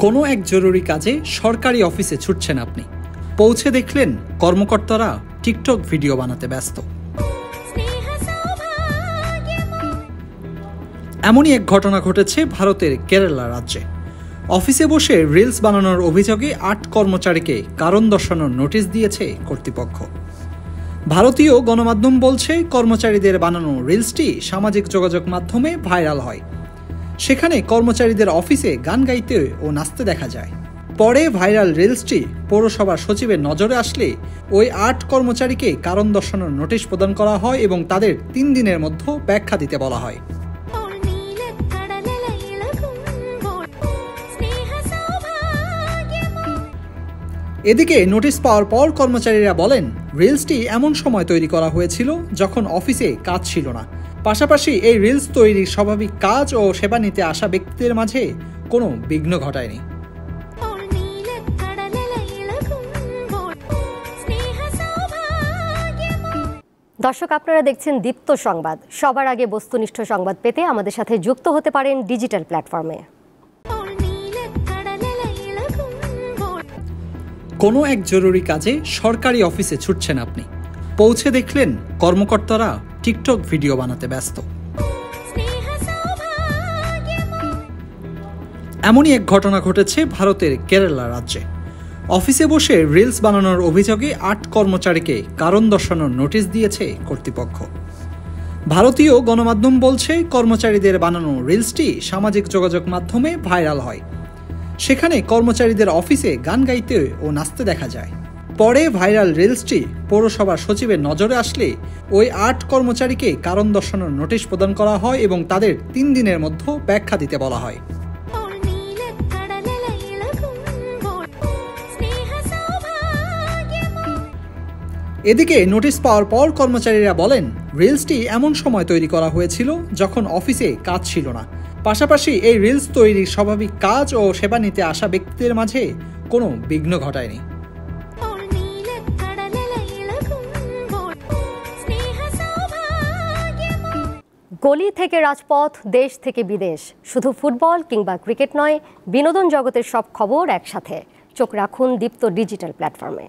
কোনো এক জরুরি কাজে সরকারি অফিসে ছুটছেন আপনি, পৌঁছে দেখলেন কর্মকর্তারা টিকটক ভিডিও বানাতে ব্যস্ত। এমনই এক ঘটনা ঘটেছে ভারতের কেরালা রাজ্যে। অফিসে বসে রিলস বানানোর অভিযোগে ৮ কর্মচারীকে কারণ দর্শানোর নোটিশ দিয়েছে কর্তৃপক্ষ। ভারতীয় গণমাধ্যম বলছে, কর্মচারীদের বানানো রিলসটি সামাজিক যোগাযোগ মাধ্যমে ভাইরাল হয়। সেখানে কর্মচারীদের অফিসে গান গাইতে ও নাচতে দেখা যায়। পরে ভাইরাল রিলসটি পৌরসভার সচিবের নজরে আসলে ওই ৮ কর্মচারীকে কারণ দর্শানোর নোটিশ প্রদান করা হয় এবং তাদের ৩ দিনের মধ্যে ব্যাখ্যা দিতে বলা হয়। এদিকে নোটিশ পাওয়ার পর কর্মচারীরা বলেন, রিলসটি এমন সময় তৈরি করা হয়েছিল যখন অফিসে কাজ ছিল না। পাশাপাশি এই রিলস তৈরির স্বাভাবিক কাজ ও সেবা নিতে আসা ব্যক্তিদের মাঝে কোনো বিঘ্ন ঘটায়নি। দর্শক, আপনারা দেখছেন দীপ্ত সংবাদ। সবার আগে বস্তুনিষ্ঠ সংবাদ পেতে আমাদের সাথে যুক্ত হতে পারেন ডিজিটাল প্ল্যাটফর্মে। কোনো এক জরুরি কাজে সরকারি অফিসে ছুটছেন আপনি, পৌঁছে দেখলেন কর্মকর্তারা টিকটক ভিডিও বানাতে ব্যস্ত। এমনই এক ঘটনা ঘটেছে ভারতের কেরালা রাজ্যে। অফিসে বসে রিলস বানানোর অভিযোগে ৮ কর্মচারীকে কারণ দর্শানোর নোটিশ দিয়েছে কর্তৃপক্ষ। ভারতীয় গণমাধ্যম বলছে, কর্মচারীদের বানানো রিলসটি সামাজিক যোগাযোগ মাধ্যমে ভাইরাল হয়। সেখানে কর্মচারীদের অফিসে গান গাইতে ও নাচতে দেখা যায়। পরে ভাইরাল রিলসটি পৌরসভার সচিবের নজরে আসলে ওই ৮ কর্মচারীকে কারণ দর্শানোর নোটিশ প্রদান করা হয় এবং তাদের ৩ দিনের মধ্যে ব্যাখ্যা দিতে বলা হয়। এদিকে নোটিশ পাওয়ার পর কর্মচারীরা বলেন, রিলসটি এমন সময় তৈরি করা হয়েছিল যখন অফিসে কাজ ছিল না। পাশাপাশি এই রিলস তৈরির স্বাভাবিক কাজ ও সেবা নিতে আসা ব্যক্তিদের মাঝে কোনো বিঘ্ন ঘটায়নি। গলি থেকে রাজপথ, দেশ থেকে বিদেশ, শুধু ফুটবল কিংবা ক্রিকেট নয়, বিনোদন জগতের সব খবর একসাথে। চোখ রাখুন দীপ্ত ডিজিটাল প্ল্যাটফর্মে।